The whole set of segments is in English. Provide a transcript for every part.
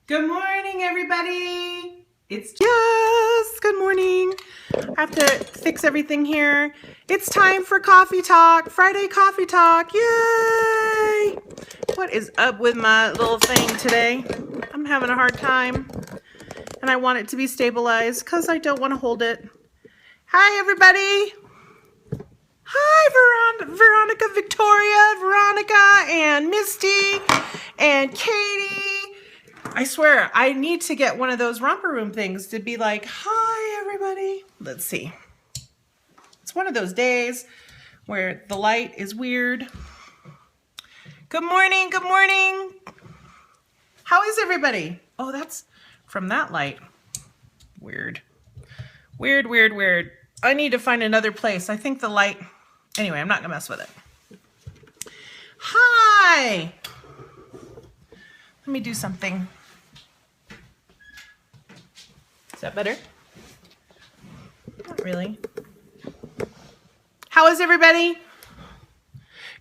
Good morning, everybody. Yes, good morning. I have to fix everything here. It's time for coffee talk, Friday coffee talk. Yay! What is up with my little thing today? I'm having a hard time and I want it to be stabilized because I don't want to hold it. Hi, everybody. Hi, Veronica, Victoria, Veronica, and Misty, and Katie. I swear, I need to get one of those romper room things to be like, hi, everybody. Let's see. It's one of those days where the light is weird. Good morning, good morning. How is everybody? Oh, that's from that light. Weird. Weird, weird, weird. I need to find another place. I think the light... Anyway, I'm not gonna mess with it. Hi! Let me do something. Is that better? Not really. How is everybody?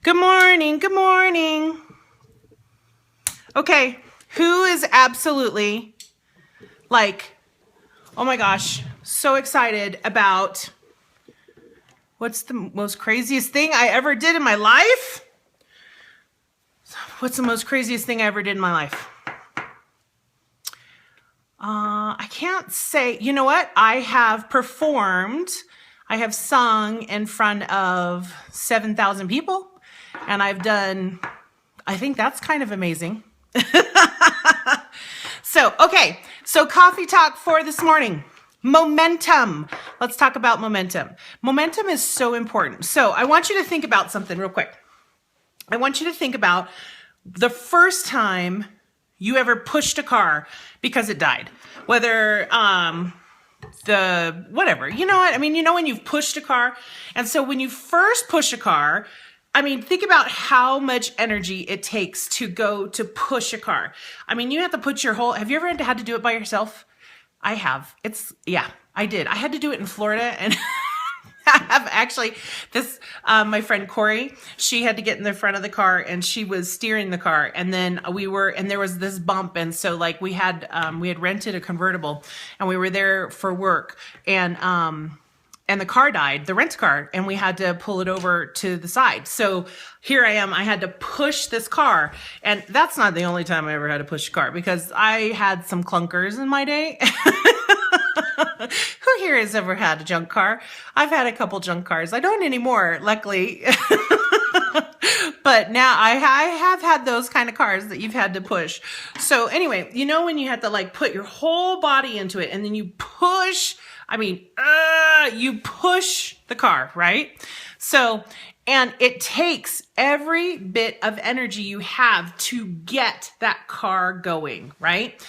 Good morning, good morning. Okay, who is absolutely like, oh my gosh, so excited about what's the most craziest thing I ever did in my life? What's the most craziest thing I ever did in my life? I can't say, you know what? I have performed, I have sung in front of 7,000 people, and I've done, I think that's kind of amazing. Okay, so coffee talk for this morning. Momentum. Let's talk about momentum. Momentum is so important. So I want you to think about something real quick. I want you to think about the first time you ever pushed a car because it died. Whether whatever, you know what? I mean, you know when you've pushed a car? And so when you first push a car, I mean, think about how much energy it takes to go to push a car. I mean, you have to put your whole, have you ever had to do it by yourself? I have. Yeah, I did. I had to do it in Florida, and I have actually my friend Corey, she had to get in the front of the car and she was steering the car. And then there was this bump. And so like we had rented a convertible and we were there for work, and the car died, the rent car, and we had to pull it over to the side. So here I am, I had to push this car. And that's not the only time I ever had to push a car, because I had some clunkers in my day. Who here has ever had a junk car? I've had a couple junk cars. I don't anymore, luckily. But now I have had those kind of cars that you've had to push. So anyway, you know when you have to like put your whole body into it and then you push, you push the car, right? So, and it takes every bit of energy you have to get that car going, right?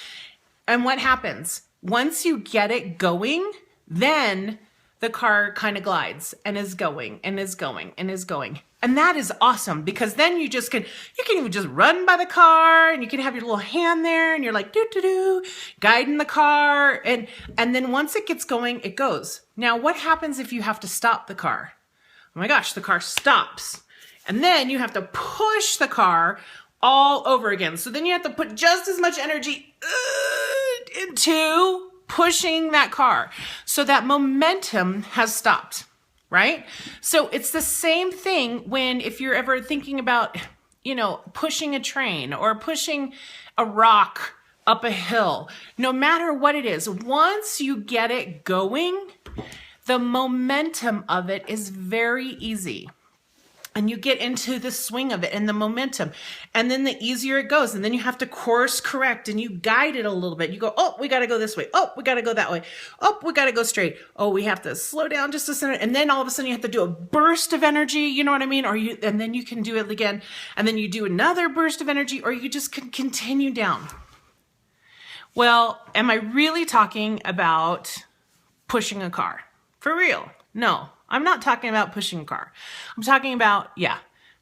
And what happens? Once you get it going, then the car kind of glides and is going and is going and is going. And that is awesome, because then you can even just run by the car, and you can have your little hand there and you're like, guiding the car. And then once it gets going, it goes. Now, what happens if you have to stop the car? Oh my gosh, the car stops. And then you have to push the car all over again. So then you have to put just as much energy into pushing that car. So that momentum has stopped, right? So it's the same thing if you're ever thinking about, pushing a train or pushing a rock up a hill. No matter what it is, once you get it going, the momentum of it is very easy. And you get into the swing of it and the momentum. And then the easier it goes. And then you have to course correct and you guide it a little bit. You go, oh, we got to go this way. Oh, we got to go that way. Oh, we got to go straight. Oh, we have to slow down just a second. And then all of a sudden you have to do a burst of energy. You know what I mean? And then you can do it again. And then you do another burst of energy, or you just can continue down. Well, am I really talking about pushing a car? For real? No. I'm not talking about pushing a car. I'm talking about,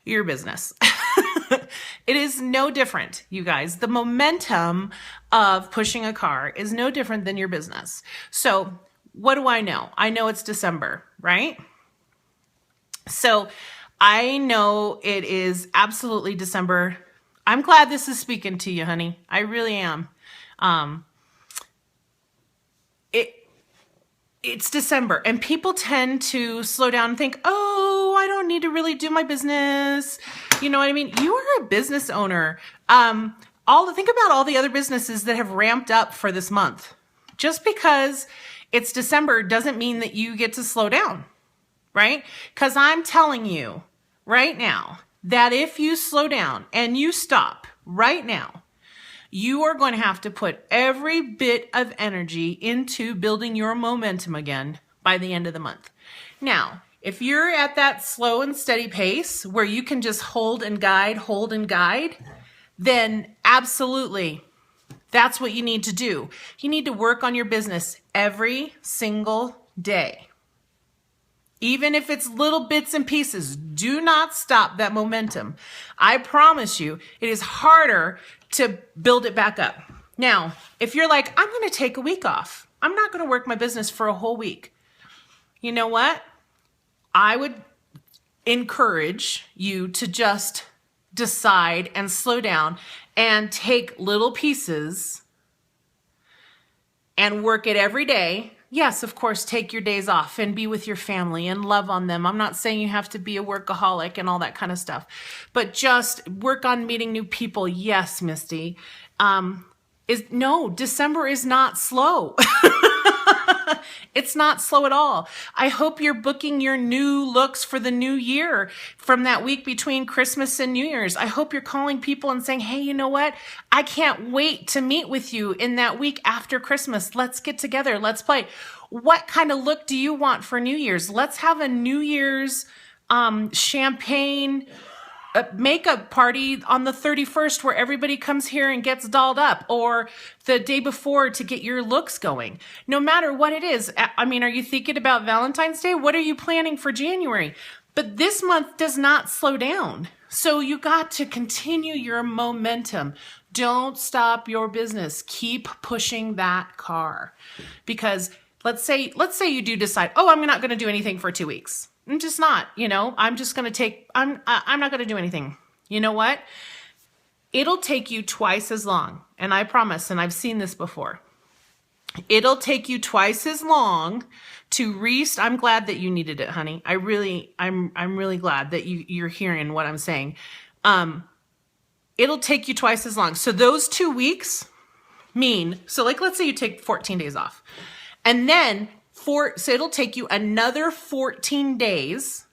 your business. It is no different, you guys. The momentum of pushing a car is no different than your business. So what do I know? I know it's December, right? So I know it is absolutely December. I'm glad this is speaking to you, honey. I really am. Um, it it's December and people tend to slow down and think, oh, I don't need to really do my business. You know what I mean? You are a business owner. Think about all the other businesses that have ramped up for this month. Just because it's December doesn't mean that you get to slow down, right? Because I'm telling you right now that if you slow down and you stop right now, you are going to have to put every bit of energy into building your momentum again by the end of the month. Now, if you're at that slow and steady pace where you can just hold and guide, then absolutely, that's what you need to do. You need to work on your business every single day. Even if it's little bits and pieces, do not stop that momentum. I promise you, it is harder to build it back up. Now, if you're like, I'm going to take a week off. I'm not going to work my business for a whole week. You know what? I would encourage you to just decide and slow down and take little pieces and work it every day. Yes, of course, take your days off and be with your family and love on them. I'm not saying you have to be a workaholic and all that kind of stuff, but just work on meeting new people. Yes, Misty. December is not slow. It's not slow at all. I hope you're booking your new looks for the new year from that week between Christmas and New Year's. I hope you're calling people and saying, hey, you know what? I can't wait to meet with you in that week after Christmas. Let's get together. Let's play. What kind of look do you want for New Year's? Let's have a New Year's champagne makeup party on the 31st where everybody comes here and gets dolled up, or the day before to get your looks going. No matter what it is. I mean, are you thinking about Valentine's Day? What are you planning for January? But this month does not slow down. So you got to continue your momentum. Don't stop your business. Keep pushing that car. Because let's say you do decide, oh, I'm not going to do anything for 2 weeks. I'm just not, I'm just going to I'm not going to do anything. You know what? It'll take you twice as long. And I promise, and I've seen this before. It'll take you twice as long to I'm glad that you needed it, honey. I'm really glad that you're hearing what I'm saying. It'll take you twice as long. So those 2 weeks let's say you take 14 days off. And then so it'll take you another 14 days,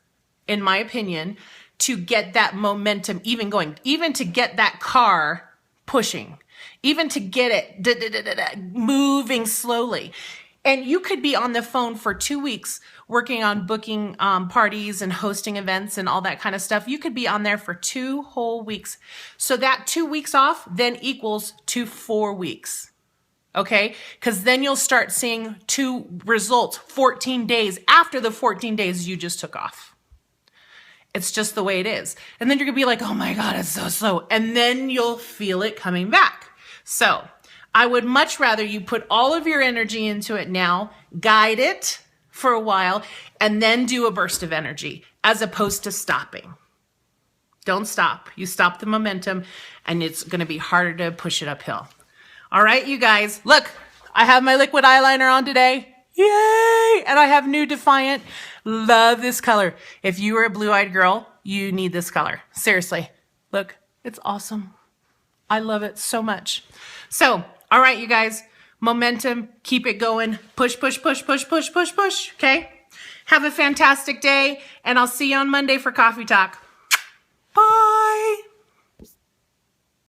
in my opinion, to get that momentum even going, even to get that car pushing, even to get it moving slowly. And you could be on the phone for 2 weeks working on booking parties and hosting events and all that kind of stuff. You could be on there for 2 whole weeks. So that 2 weeks off then equals to 4 weeks. Okay, because then you'll start seeing 2 results 14 days after the 14 days you just took off. It's just the way it is. And then you're going to be like, oh my God, it's so slow. And then you'll feel it coming back. So I would much rather you put all of your energy into it now, guide it for a while, and then do a burst of energy as opposed to stopping. Don't stop. You stop the momentum and it's going to be harder to push it uphill. All right, you guys, look, I have my liquid eyeliner on today. Yay! And I have new Defiant. Love this color. If you are a blue-eyed girl, you need this color. Seriously. Look, it's awesome. I love it so much. So, all right, you guys, momentum, keep it going. Push, push, push, push, push, push, push, okay? Have a fantastic day, and I'll see you on Monday for Coffee Talk.